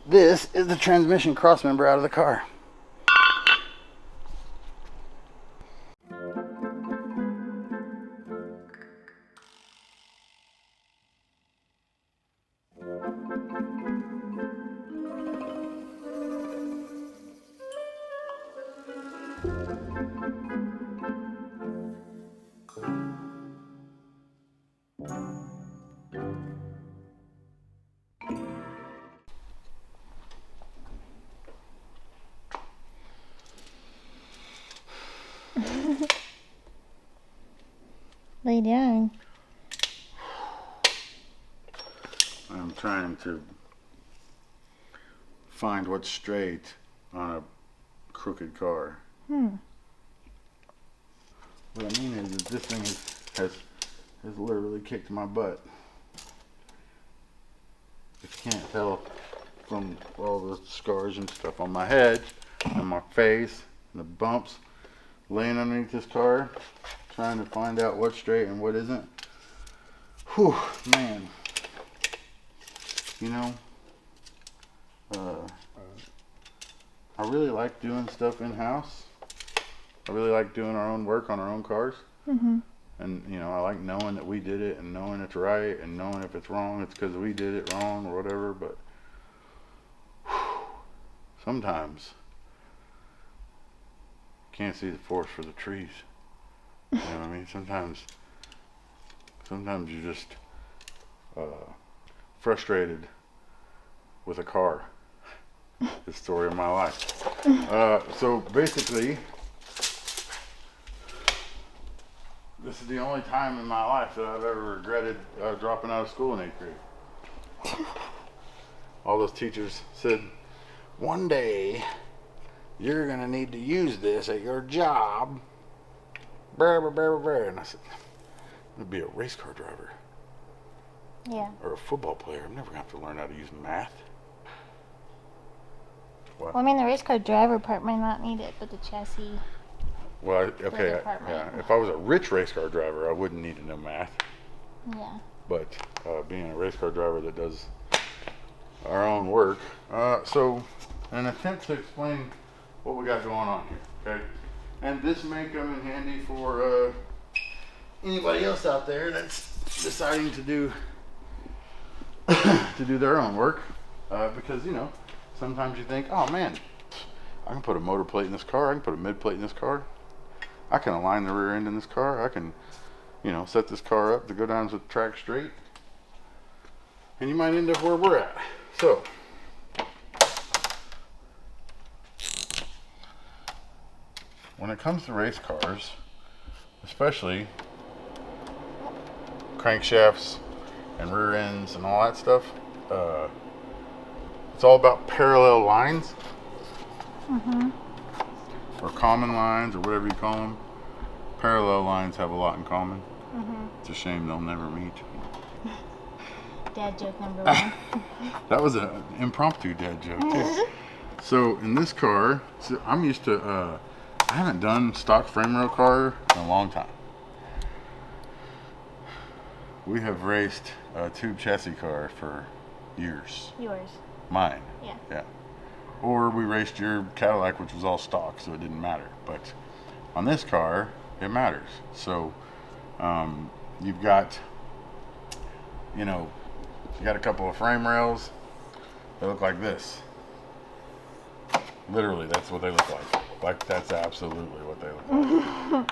This is the transmission crossmember out of the car. Lay down. I'm trying to find what's straight on a crooked car. What I mean is that this thing has literally kicked my butt. If you can't tell from all the scars and stuff on my head and my face and the bumps laying underneath this car, trying to find out what's straight and what isn't. Whew, man. You know, I really like doing stuff in-house. I really like doing our own work on our own cars. And, you know, I like knowing that we did it and knowing it's right and knowing if it's wrong, it's because we did it wrong or whatever. But sometimes you can't see the forest for the trees. You know what I mean? Sometimes you're just frustrated with a car. The story of my life. So basically, this is the only time in my life that I've ever regretted dropping out of school in 8th grade. All those teachers said, one day you're going to need to use this at your job. Brr, brr, brr, brr. And I said, I'm going to be a race car driver. Yeah. Or a football player. I'm never going to have to learn how to use math. What? Well, I mean, the race car driver part might not need it, but the chassis. Well, okay, department. yeah. If I was a rich race car driver, I wouldn't need to know math. Yeah. But being a race car driver that does our own work, so an attempt to explain what we got going on here, okay? And this may come in handy for anybody else out there that's deciding to do their own work, because, you know, sometimes you think, oh man, I can put a motor plate in this car, I can put a mid plate in this car, I can align the rear end in this car, I can, you know, set this car up to go down the track straight, and you might end up where we're at. So, when it comes to race cars, especially crankshafts and rear ends and all that stuff, it's all about parallel lines. Or common lines, or whatever you call them. Parallel lines have a lot in common. It's a shame they'll never meet. Dad joke number one. That was an impromptu dad joke too. So in this car, so I'm used to, I haven't done stock frame rail car in a long time. We have raced a tube chassis car for years. Yours. Mine. Yeah. Yeah. Or we raced your Cadillac, which was all stock, so it didn't matter. But on this car, it matters. So you've got, you know, you got a couple of frame rails that look like this. Literally, that's what they look like. Like, that's absolutely what they look like.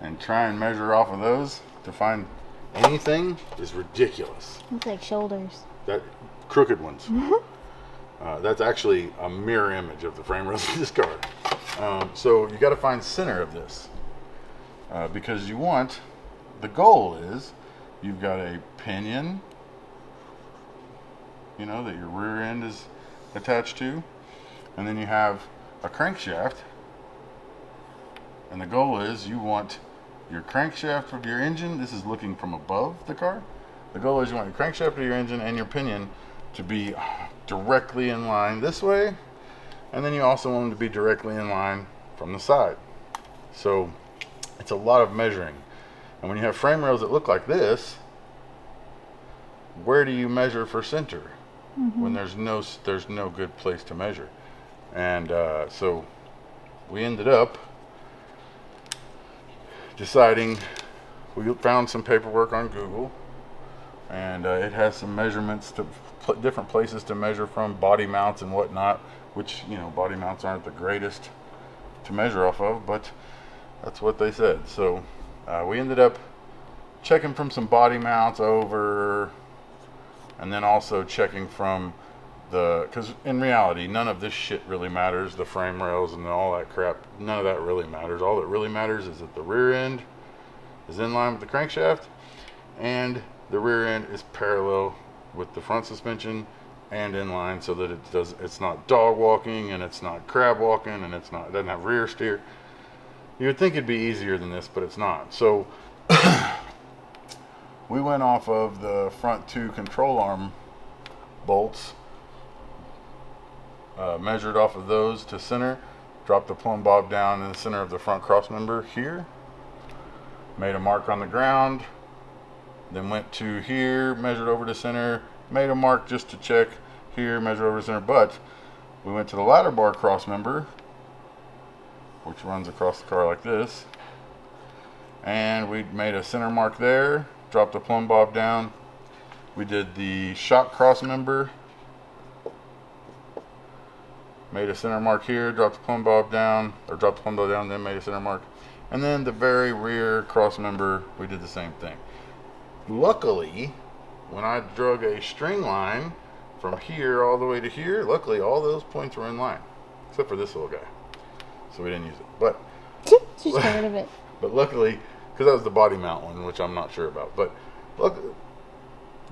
And try and measure off of those to find anything is ridiculous. Looks like shoulders. That crooked ones. That's actually a mirror image of the frame rails of this car. So you got to find center of this, because you want, the goal is, you've got a pinion, you know, that your rear end is attached to, and then you have a crankshaft, and the goal is you want your crankshaft of your engine, this is looking from above the car, the goal is you want your crankshaft of your engine and your pinion to be directly in line this way, and then you also want them to be directly in line from the side. So it's a lot of measuring, and when you have frame rails that look like this, where do you measure for center? when there's no good place to measure. And so we ended up deciding, we found some paperwork on Google, and it has some measurements to different places to measure from, body mounts and whatnot, which, body mounts aren't the greatest to measure off of, but that's what they said. So we ended up checking from some body mounts over, and then also checking from because in reality, none of this shit really matters. The frame rails and all that crap, none of that really matters. All that really matters is that the rear end is in line with the crankshaft, and the rear end is parallel with the front suspension and in line, so that it's not dog walking, and it's not crab walking, and it doesn't have rear steer. You would think it'd be easier than this, but it's not. So we went off of the front two control arm bolts, measured off of those to center, dropped the plumb bob down in the center of the front cross member here, made a mark on the ground, then went to here, measured over to center, made a mark just to check here, measured over to center. But we went to the ladder bar cross member, which runs across the car like this, and we made a center mark there, dropped the plumb bob down. We did the shock cross member, made a center mark here, dropped the plumb bob down, then made a center mark. And then the very rear cross member, we did the same thing. Luckily, when I drug a string line from here all the way to here, luckily all those points were in line, except for this little guy. So we didn't use it. But she's tired of it. But luckily, because that was the body mount one, which I'm not sure about. But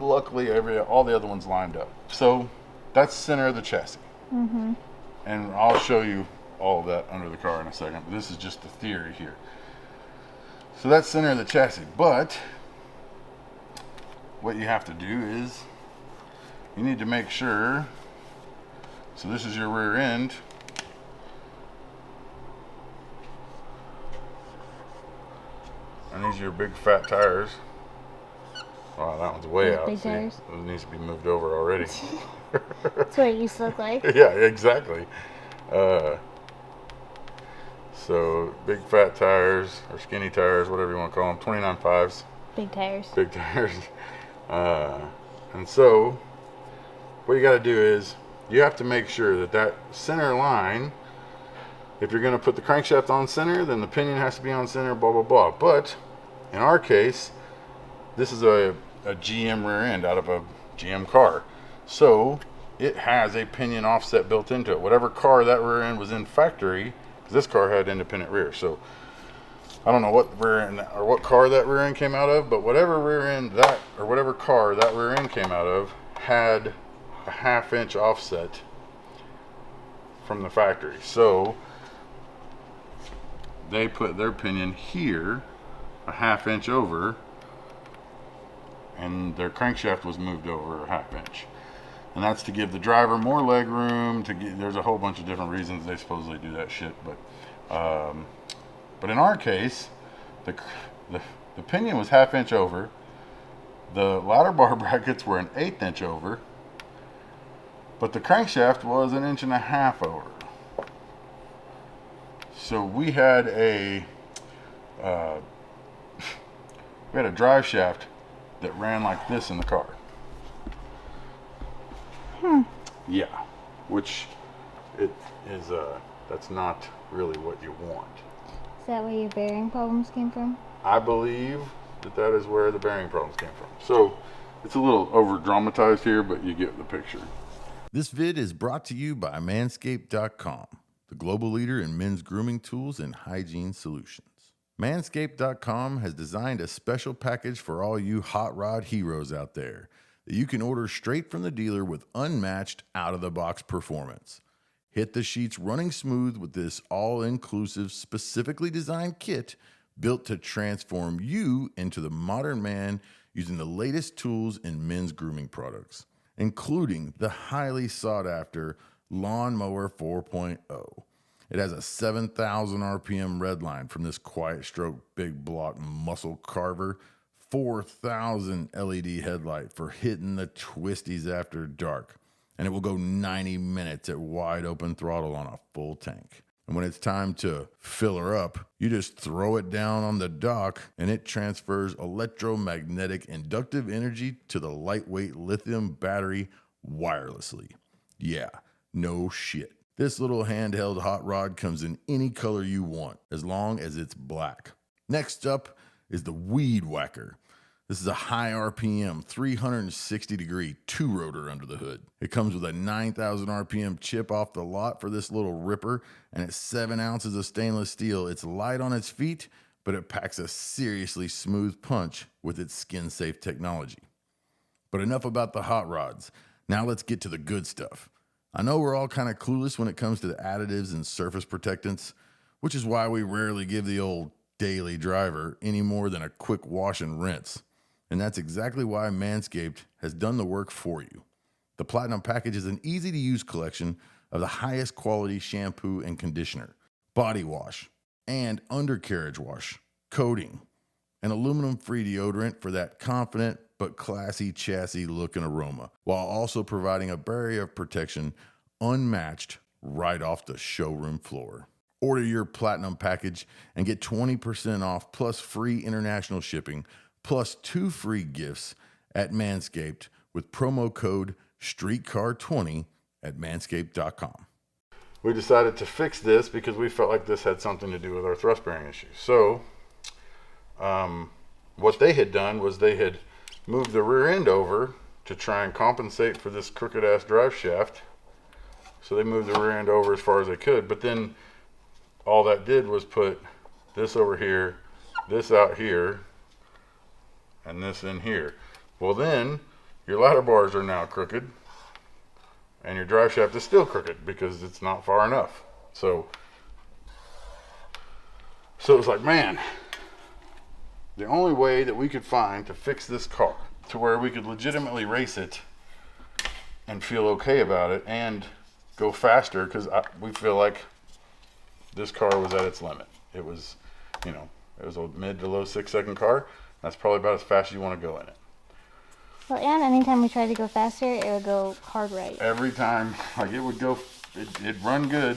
luckily, all the other ones lined up. So that's center of the chassis. Mm-hmm. And I'll show you all of that under the car in a second. But this is just the theory here. So that's center of the chassis. But what you have to do is you need to make sure. So this is your rear end. And these are your big fat tires. Wow, that one's way out. Big tires? It needs to be moved over already. That's what it used to look like. Yeah, exactly. So big fat tires, or skinny tires, whatever you want to call them, 29.5s. Big tires. Big tires. And so what you got to do is you have to make sure that center line, if you're going to put the crankshaft on center, then the pinion has to be on center, blah, blah, blah. But in our case, this is a GM rear end out of a GM car. So it has a pinion offset built into it. Whatever car that rear end was in factory, because this car had independent rear. So I don't know what rear end or what car that rear end came out of, but whatever car that rear end came out of had a 1/2 inch offset from the factory. So they put their pinion here a 1/2 inch over, and their crankshaft was moved over a 1/2 inch. And that's to give the driver more leg room. There's a whole bunch of different reasons they supposedly do that shit, but in our case, the pinion was 1/2 inch over. The ladder bar brackets were an 1/8 inch over, but the crankshaft was 1.5 inches over. So we had a drive shaft that ran like this in the car. Yeah, which it is. That's not really what you want. Is that where your bearing problems came from? I believe that is where the bearing problems came from. So it's a little over dramatized here, but you get the picture. This vid is brought to you by Manscaped.com, the global leader in men's grooming tools and hygiene solutions. Manscaped.com has designed a special package for all you hot rod heroes out there that you can order straight from the dealer with unmatched out-of-the-box performance. Hit the sheets running smooth with this all-inclusive, specifically designed kit built to transform you into the modern man using the latest tools in men's grooming products, including the highly sought-after Lawnmower 4.0. It has a 7,000 RPM redline from this quiet stroke big block muscle carver, 4,000 LED headlight for hitting the twisties after dark, and it will go 90 minutes at wide open throttle on a full tank. And when it's time to fill her up, you just throw it down on the dock and it transfers electromagnetic inductive energy to the lightweight lithium battery wirelessly. Yeah, no shit. This little handheld hot rod comes in any color you want, as long as it's black. Next up is the Weed Whacker. This is a high RPM, 360 degree two-rotor under the hood. It comes with a 9,000 RPM chip off the lot for this little ripper, and it's 7 ounces of stainless steel. It's light on its feet, but it packs a seriously smooth punch with its skin-safe technology. But enough about the hot rods. Now let's get to the good stuff. I know we're all kind of clueless when it comes to the additives and surface protectants, which is why we rarely give the old daily driver any more than a quick wash and rinse. And that's exactly why Manscaped has done the work for you. The Platinum Package is an easy-to-use collection of the highest quality shampoo and conditioner, body wash, and undercarriage wash, coating, an aluminum-free deodorant for that confident but classy chassis look and aroma, while also providing a barrier of protection unmatched right off the showroom floor. Order your Platinum Package and get 20% off plus free international shipping plus 2 free gifts at Manscaped with promo code STREETCAR20 at manscaped.com. We decided to fix this because we felt like this had something to do with our thrust bearing issues. So what they had done was they had moved the rear end over to try and compensate for this crooked ass drive shaft. So they moved the rear end over as far as they could, but then all that did was put this over here, this out here, and this in here. Well, then your ladder bars are now crooked and your drive shaft is still crooked because it's not far enough. So it was like, man, the only way that we could find to fix this car to where we could legitimately race it and feel okay about it and go faster, because we feel like this car was at its limit. It was, it was a mid to low 6-second car. That's probably about as fast as you want to go in it. Well, and anytime we tried to go faster, it would go hard right. Every time, like it would go, it'd run good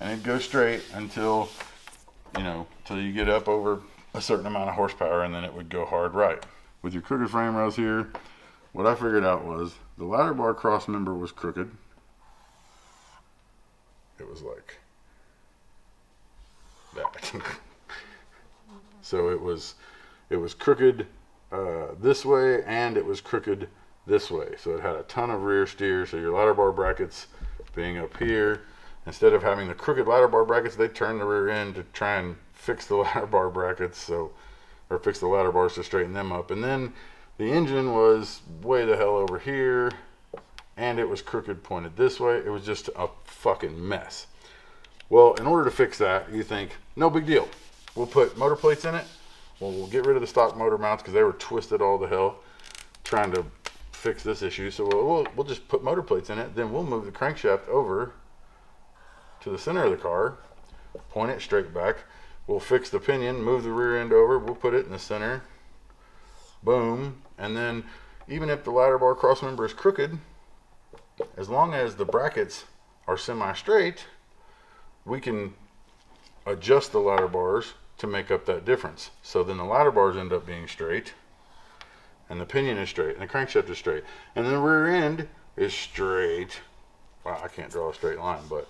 and it'd go straight until you get up over a certain amount of horsepower, and then it would go hard right. With your crooked frame rails here, what I figured out was the ladder bar cross member was crooked. It was like that. So it was crooked this way, and it was crooked this way. So it had a ton of rear steer. So your ladder bar brackets being up here, instead of having the crooked ladder bar brackets, they turned the rear end to try and fix the ladder bar brackets, or fix the ladder bars to straighten them up. And then the engine was way the hell over here, and it was crooked pointed this way. It was just a fucking mess. Well, in order to fix that, you think, no big deal. We'll put motor plates in it. We'll get rid of the stock motor mounts because they were twisted all the hell trying to fix this issue. So we'll just put motor plates in it. Then we'll move the crankshaft over to the center of the car, point it straight back. We'll fix the pinion, move the rear end over. We'll put it in the center. Boom. And then even if the ladder bar cross member is crooked, as long as the brackets are semi-straight, we can adjust the ladder bars to make up that difference. So then the ladder bars end up being straight, and the pinion is straight, and the crankshaft is straight, and then the rear end is straight. Wow, I can't draw a straight line, but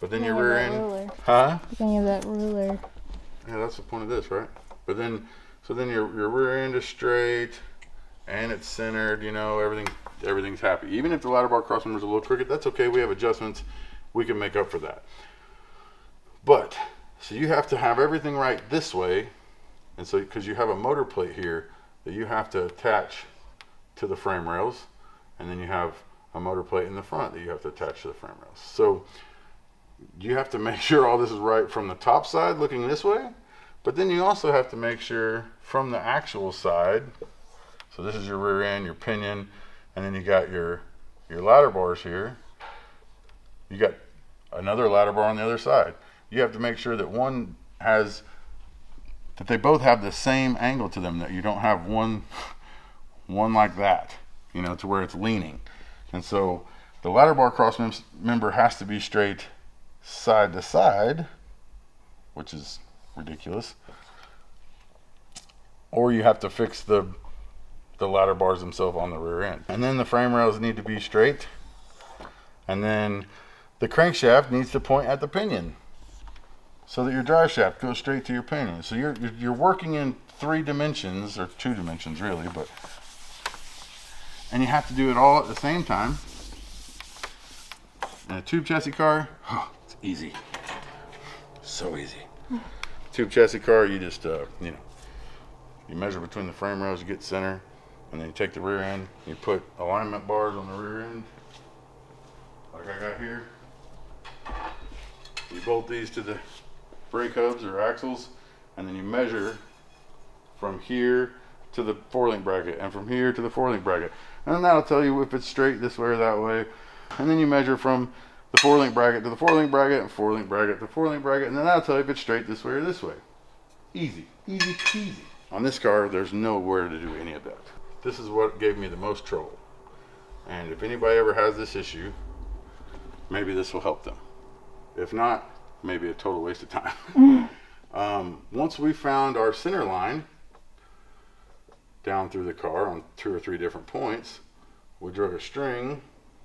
then your rear end, ruler. huh? Thinking of that ruler. Yeah, that's the point of this, right? But then, so then your rear end is straight, and it's centered. Everything's happy. Even if the ladder bar cross member is a little crooked, that's okay. We have adjustments. We can make up for that. But so you have to have everything right this way, and so because you have a motor plate here that you have to attach to the frame rails, and then you have a motor plate in the front that you have to attach to the frame rails. So you have to make sure all this is right from the top side looking this way, but then you also have to make sure from the actual side. So this is your rear end, your pinion, and then you got your ladder bars here. You got another ladder bar on the other side. You have to make sure that they both have the same angle to them, that you don't have one like that, to where it's leaning. And so the ladder bar cross member has to be straight side to side, which is ridiculous. Or you have to fix the ladder bars themselves on the rear end. And then the frame rails need to be straight. And then the crankshaft needs to point at the pinion so that your drive shaft goes straight to your pinion. So you're working in 3 dimensions, or 2 dimensions really, but and you have to do it all at the same time. In a tube chassis car, it's easy. So easy. Tube chassis car, you just you measure between the frame rails, you get center, and then you take the rear end, you put alignment bars on the rear end, like I got here. You bolt these to the brake hubs or axles, and then you measure from here to the 4-link bracket, and from here to the 4-link bracket. And then that'll tell you if it's straight this way or that way. And then you measure from the 4-link bracket to the 4-link bracket, and 4-link bracket to 4-link bracket, and then that'll tell you if it's straight this way or this way. Easy, easy peasy. On this car, there's nowhere to do any of that. This is what gave me the most trouble. And if anybody ever has this issue, maybe this will help them. If not, maybe a total waste of time. Once we found our center line down through the car on 2 or 3 different points, we drug a string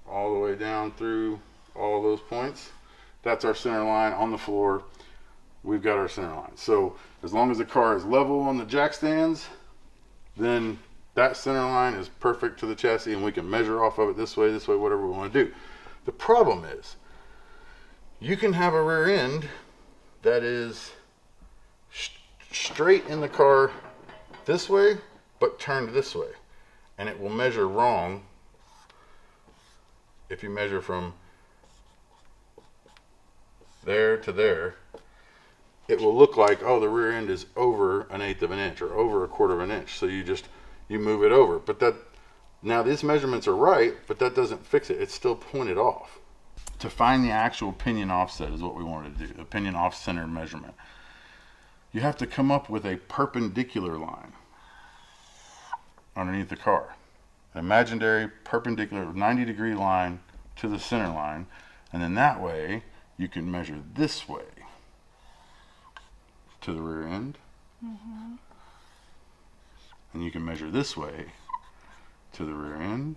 all the way down through all those points. That's our center line on the floor. We've got our center line. So as long as the car is level on the jack stands, then that center line is perfect to the chassis, and we can measure off of it this way, whatever we want to do. The problem is, you can have a rear end that is straight in the car this way, but turned this way, and it will measure wrong if you measure from there to there. It will look like, oh, the rear end is over 1/8 of an inch or over 1/4 of an inch, so you move it over. But that, now these measurements are right, but that doesn't fix it. It's still pointed off. To find the actual pinion offset is what we wanted to do, the pinion off-center measurement. You have to come up with a perpendicular line underneath the car. An imaginary perpendicular 90-degree line to the center line, and then that way you can measure this way to the rear end. And you can measure this way to the rear end.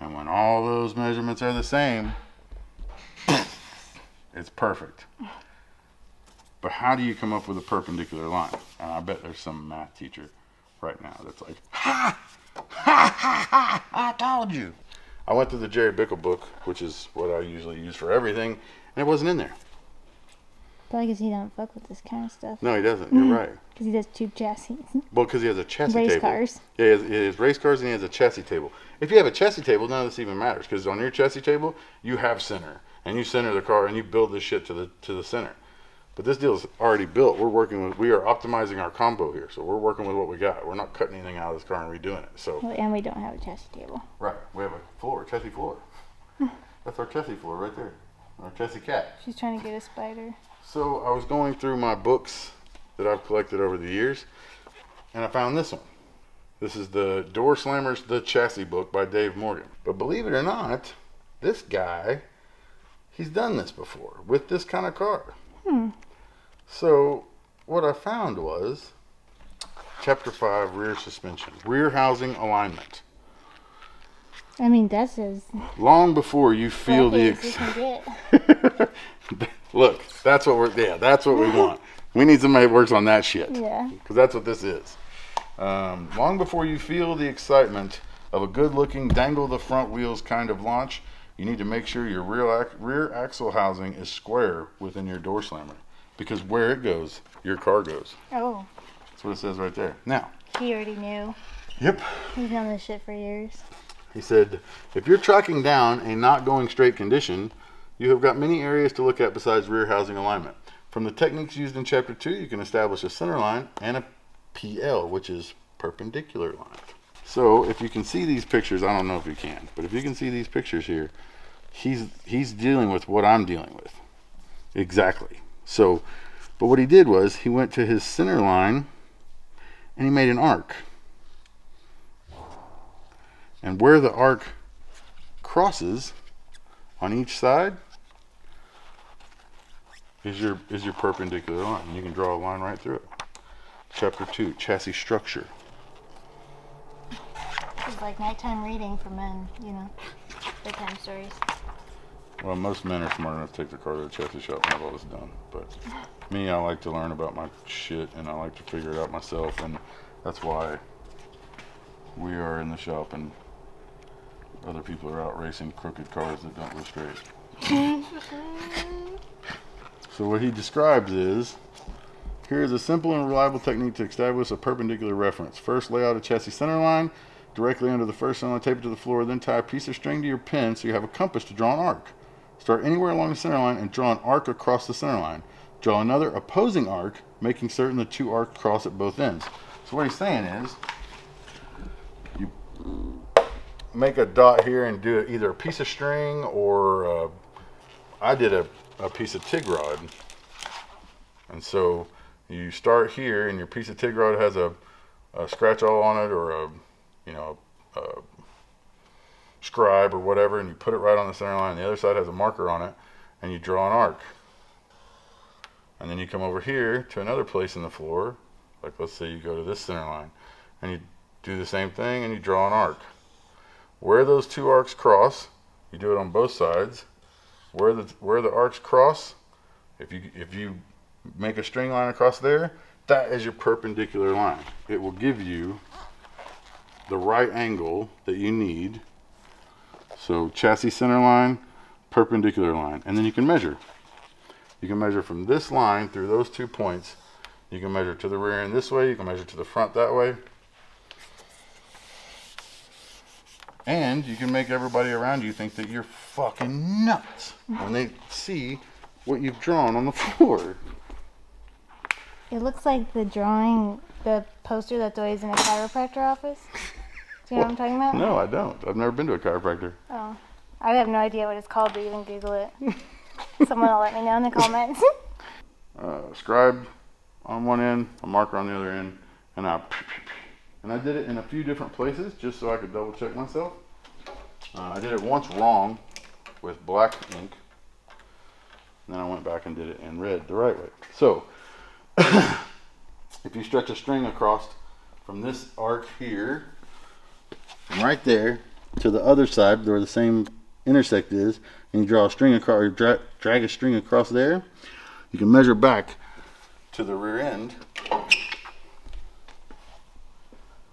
And when all those measurements are the same, it's perfect. But how do you come up with a perpendicular line? And I bet there's some math teacher right now that's like, ha! Ha ha ha! I told you. I went through the Jerry Bickle book, which is what I usually use for everything, and it wasn't in there. Probably because he don't fuck with this kind of stuff. No, he doesn't. You're right. Because he does tube chassis. Well, because he has a chassis Race table. cars. Yeah, he has race cars and he has a chassis table. If you have a chassis table, none of this even matters, because on your chassis table, you have center, and you center the car, and you build this shit to the center. But this deal is already built. We are optimizing our combo here, so we're working with what we got. We're not cutting anything out of this car and redoing it. So. Well, and we don't have a chassis table. Right. We have a floor, chassis floor. That's our chassis floor right there. Our chassis cat. She's trying to get a spider. So I was going through my books that I've collected over the years, and I found this one. This is the Door Slammers, the Chassis book by Dave Morgan. But believe it or not, this guy, he's done this before with this kind of car. So what I found was Chapter 5, Rear Suspension, Rear Housing Alignment. I mean, that's as Long before you feel the Look, that's what we want. We need somebody that works on that shit. Yeah. Because that's what this is. Long before you feel the excitement of a good-looking dangle the front wheels kind of launch, you need to make sure your rear axle housing is square within your door slammer. Because where it goes, your car goes. Oh. That's what it says right there. Now. He already knew. Yep. He's known this shit for years. He said, if you're tracking down a not going straight condition, you have got many areas to look at besides rear housing alignment. From the techniques used in Chapter 2, you can establish a center line and a PL, which is perpendicular line. So if you can see these pictures, I don't know if you can, but if you can see these pictures here, he's dealing with what I'm dealing with. Exactly. So, but what he did was he went to his center line and he made an arc. And where the arc crosses on each side is your perpendicular line. You can draw a line right through it. Chapter 2, chassis structure. It's like nighttime reading for men, you know, bedtime stories. Well, most men are smart enough to take their car to the chassis shop and have all this done. But me, I like to learn about my shit, and I like to figure it out myself, and that's why we are in the shop, and other people are out racing crooked cars that don't go straight. So what he describes is, here is a simple and reliable technique to establish a perpendicular reference. First, lay out a chassis center line directly under the first center line, tape it to the floor, then tie a piece of string to your pin so you have a compass to draw an arc. Start anywhere along the center line and draw an arc across the center line. Draw another opposing arc, making certain the two arcs cross at both ends. So what he's saying is, you make a dot here and do either a piece of string or I did a piece of TIG rod. And so you start here, and your piece of TIG rod has a scratch all on it, or a scribe or whatever, and you put it right on the center line. The other side has a marker on it, and you draw an arc. And then you come over here to another place in the floor, like let's say you go to this center line, and you do the same thing, and you draw an arc. Where those two arcs cross, you do it on both sides. Where the arcs cross, if you make a string line across there, that is your perpendicular line. It will give you the right angle that you need. So chassis center line, perpendicular line, and then you can measure. You can measure from this line through those 2 points. You can measure to the rear end this way, you can measure to the front that way. And you can make everybody around you think that you're fucking nuts when they see what you've drawn on the floor. It looks like the poster that's always in a chiropractor office. Do you know what I'm talking about? No, I don't. I've never been to a chiropractor. Oh. I have no idea what it's called, but you can Google it. Someone will let me know in the comments. Scribe on one end, a marker on the other end, and I did it in a few different places just so I could double check myself. I did it once wrong with black ink, and then I went back and did it in red the right way. So if you stretch a string across from this arc here, from right there to the other side where the same intersect is, and you draw a string across, or drag a string across there, you can measure back to the rear end,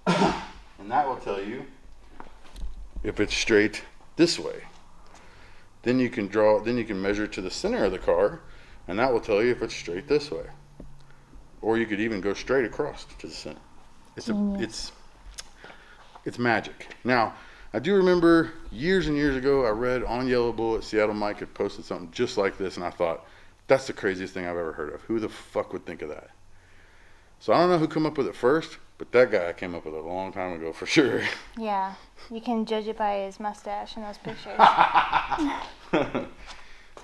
and that will tell you if it's straight this way. Then you can measure to the center of the car, and that will tell you if it's straight this way. Or you could even go straight across to the center. It's magic. Now, I do remember years and years ago, I read on Yellow Bullet, Seattle Mike had posted something just like this, and I thought, that's the craziest thing I've ever heard of. Who the fuck would think of that? So I don't know who came up with it first, but that guy came up with it a long time ago for sure. Yeah, you can judge it by his mustache in those pictures.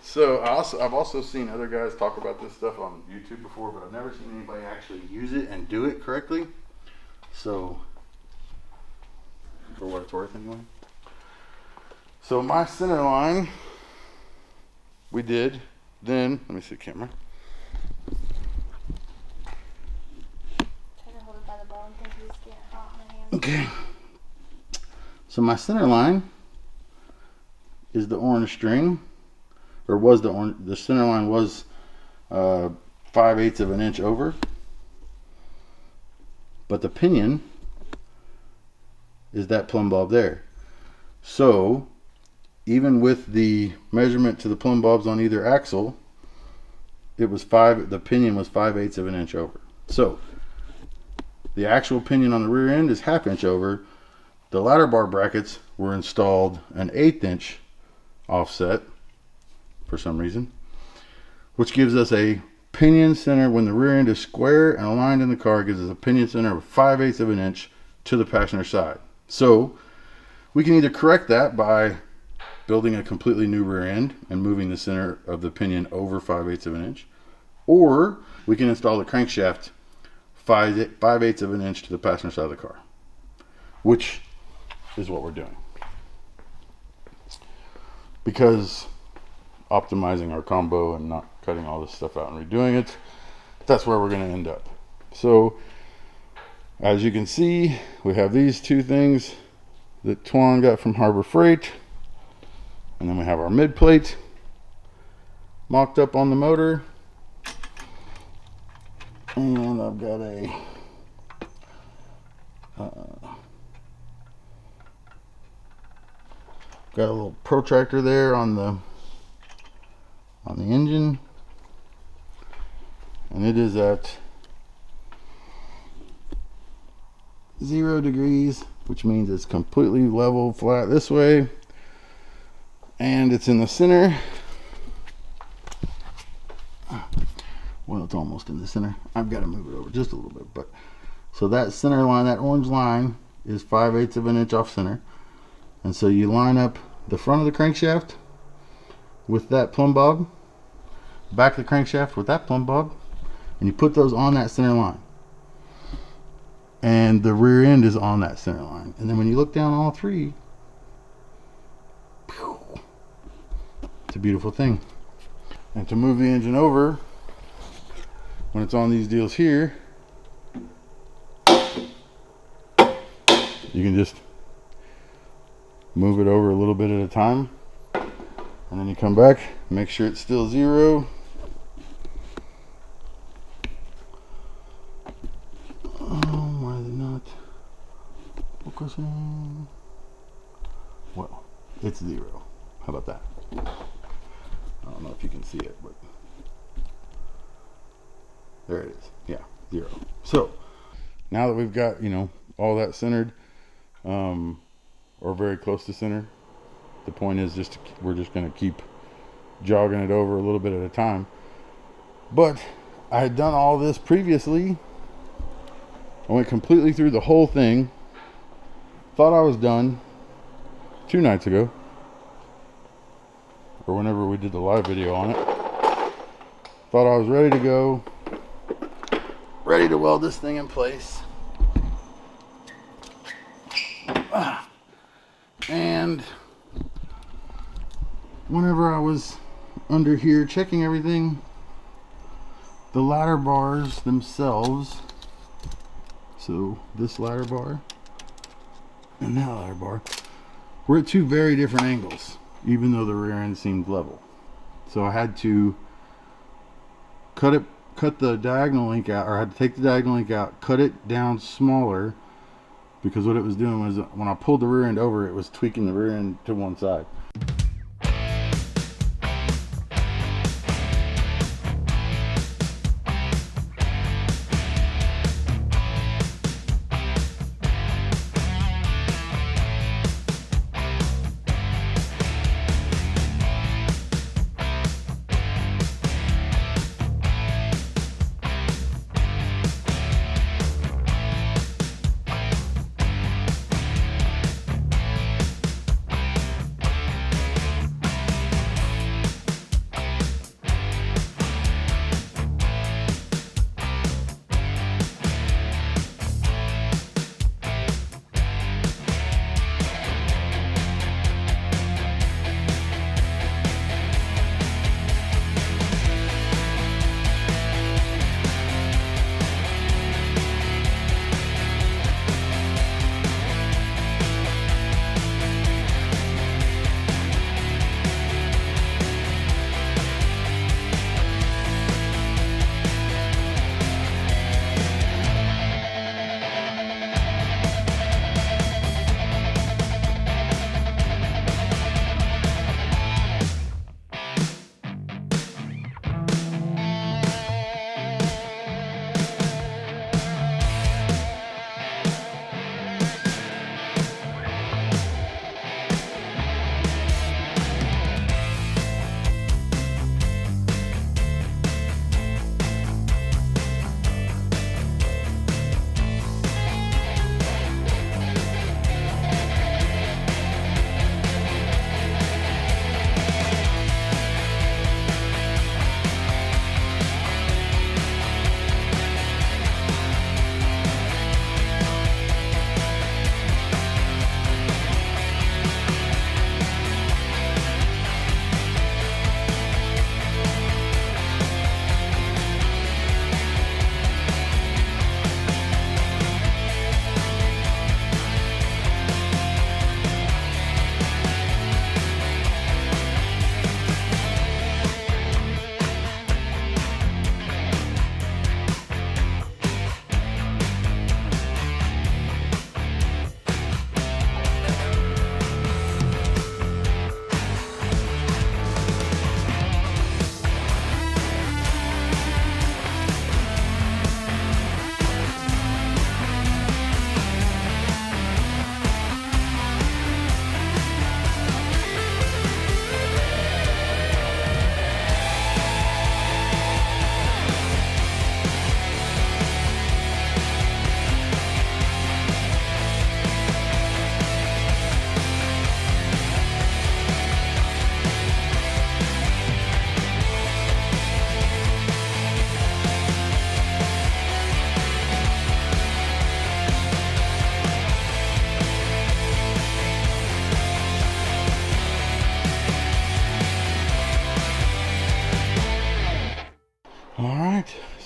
So I've also seen other guys talk about this stuff on YouTube before, but I've never seen anybody actually use it and do it correctly. So, for what it's worth anyway. So my center line, we did, then, let me see the camera. Try to hold it by the ball and think he's getting hot in my hand. Okay. So my center line is the orange string, or was the center line was 5/8 of an inch over, but the pinion is that plumb bob there. So even with the measurement to the plumb bobs on either axle, the pinion was 5/8 of an inch over. So the actual pinion on the rear end is 1/2 inch over. The ladder bar brackets were installed an 1/8 inch offset for some reason, which gives us a pinion center when the rear end is square and aligned in the car, gives us a pinion center of 5/8 of an inch to the passenger side. So we can either correct that by building a completely new rear end and moving the center of the pinion over 5/8 of an inch, or we can install the crankshaft 5/8 of an inch to the passenger side of the car, which is what we're doing. because optimizing our combo and not cutting all this stuff out and redoing it, that's where we're going to end up. So as you can see, we have these two things that Tuan got from Harbor Freight, and then we have our mid plate mocked up on the motor, and I've got a little protractor there on the engine, and it is at 0 degrees, which means it's completely level flat this way, and it's in the center. Well, it's almost in the center. I've got to move it over just a little bit, but so that center line, that orange line, is 5/8 of an inch off center. And so you line up the front of the crankshaft with that plumb bob, back of the crankshaft with that plumb bob, and you put those on that center line. And the rear end is on that center line. And then when you look down all three, it's a beautiful thing. And to move the engine over, when it's on these deals here, you can just move it over a little bit at a time, and then you come back, make sure it's still 0. Why is it not focusing? Well, it's 0. How about that? I don't know if you can see it, but there it is. Yeah, 0. So now that we've got, all that centered, or very close to center, the point is we're just going to keep jogging it over a little bit at a time. But I had done all this previously. I went completely through the whole thing. Thought I was done 2 nights ago, or whenever we did the live video on it. Thought I was ready to go, ready to weld this thing in place. And whenever I was under here checking everything, the ladder bars themselves, so this ladder bar and that ladder bar, were at 2 very different angles, even though the rear end seemed level. So I had to cut the diagonal link out, or I had to take the diagonal link out, cut it down smaller, because what it was doing was when I pulled the rear end over, it was tweaking the rear end to one side.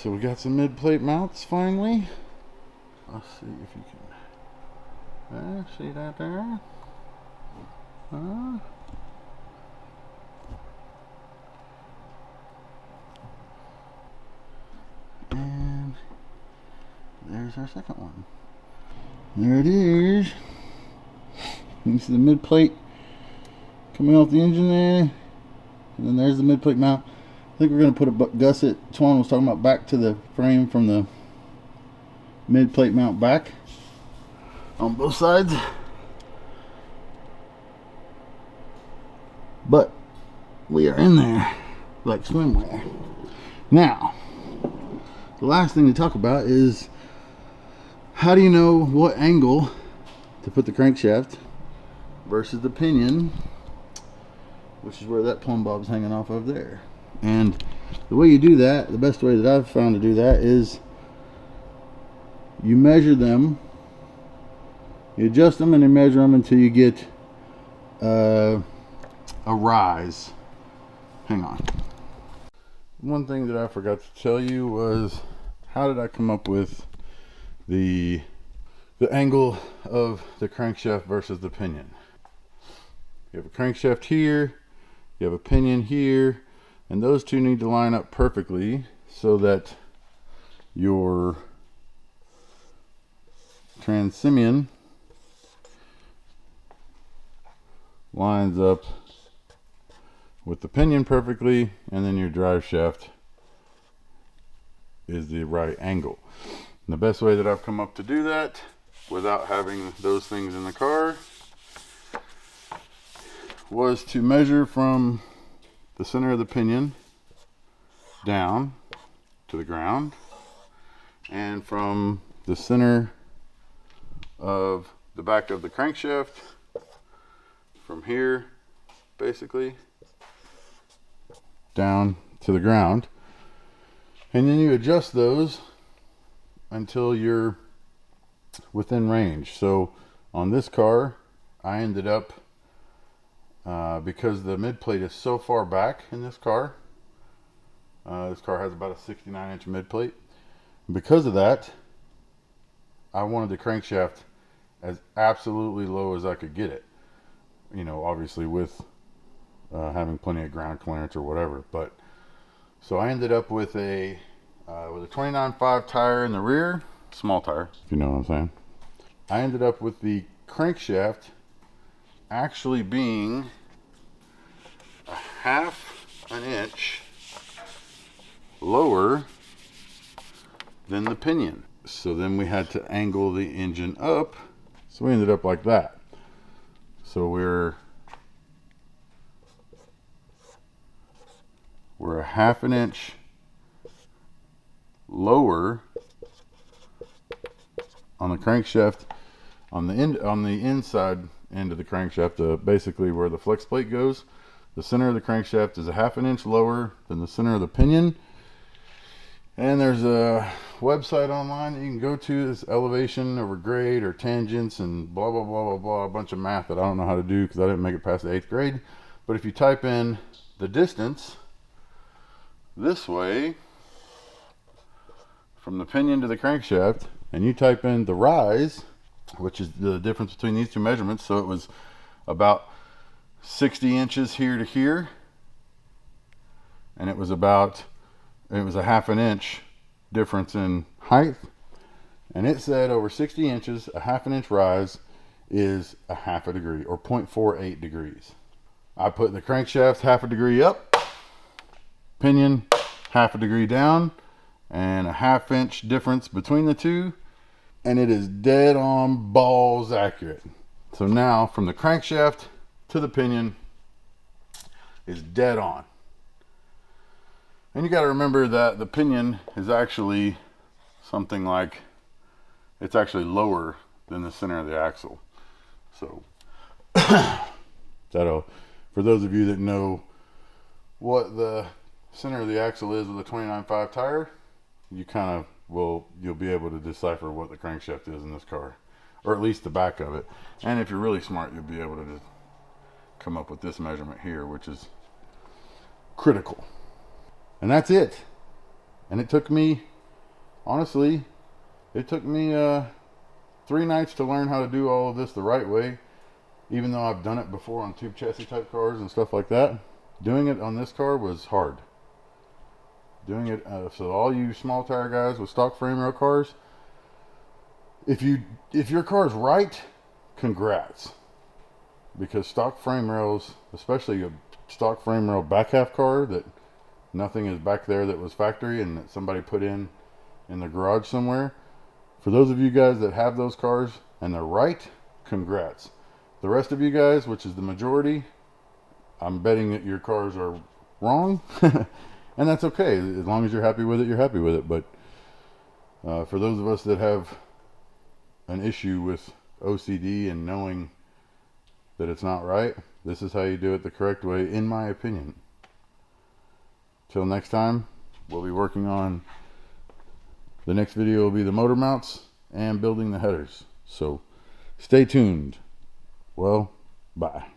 So we got some mid-plate mounts finally. Let's see if you can see that there. And there's our second one. There it is. You can see the mid plate coming off the engine there. And then there's the mid plate mount. I think we're going to put a gusset. Twan was talking about back to the frame from the mid plate mount back on both sides. But we are in there like swimwear. Now, the last thing to talk about is how do you know what angle to put the crankshaft versus the pinion, which is where that plumb bob's hanging off of there. And the way you do that, the best way that I've found to do that is you measure them, you adjust them and you measure them until you get a rise. Hang on. One thing that I forgot to tell you was how did I come up with the angle of the crankshaft versus the pinion. You have a crankshaft here, you have a pinion here, and those two need to line up perfectly so that your transition lines up with the pinion perfectly, and then your drive shaft is the right angle. And the best way that I've come up to do that without having those things in the car was to measure from the center of the pinion down to the ground, and from the center of the back of the crankshaft from here basically down to the ground, and then you adjust those until you're within range. So on this car I ended up because the mid plate is so far back in this car has about a 69-inch mid plate. Because of that, I wanted the crankshaft as absolutely low as I could get it, you know, obviously with having plenty of ground clearance or whatever. But so I ended up with a 29.5 tire in the rear, small tire, if you know what I'm saying. I ended up with the crankshaft actually being a half an inch lower than the pinion. So then we had to angle the engine up, so we ended up like that. So we're a half an inch lower on the crankshaft, on the inside end of the crankshaft, basically where the flex plate goes. The center of the crankshaft is a half an inch lower than the center of the pinion. And there's a website online that you can go to. This elevation over grade or tangents and blah blah blah blah blah, a bunch of math that I don't know how to do because I didn't make it past the 8th grade. But if you type in the distance this way from the pinion to the crankshaft, and you type in the rise, which is the difference between these two measurements, so it was about 60 inches here to here, and it was a half an inch difference in height, and it said over 60 inches a half an inch rise is a half a degree, or 0.48 degrees. I put the crankshaft half a degree up, pinion half a degree down, and a half inch difference between the two, and it is dead on balls accurate. So now from the crankshaft to the pinion is dead on. And you got to remember that the pinion is actually something like, it's actually lower than the center of the axle. So that'll, for those of you that know what the center of the axle is with a 29.5 tire, you kind of you'll be able to decipher what the crankshaft is in this car, or at least the back of it. And if you're really smart, you'll be able to just come up with this measurement here, which is critical. And that's it. And it took me honestly, it took me 3 nights to learn how to do all of this the right way. Even though I've done it before on tube chassis type cars and stuff like that, doing it on this car was hard. Doing it, so all you small tire guys with stock frame rail cars, if your car's right, congrats. Because stock frame rails, especially a stock frame rail back half car that nothing is back there that was factory and that somebody put in the garage somewhere, for those of you guys that have those cars and they're right, congrats. The rest of you guys, which is the majority, I'm betting that your cars are wrong. And that's okay. As long as you're happy with it, you're happy with it. But for those of us that have an issue with OCD and knowing that it's not right, this is how you do it the correct way, in my opinion. Till next time, we'll be working on, the next video will be the motor mounts and building the headers. So stay tuned. Well, bye.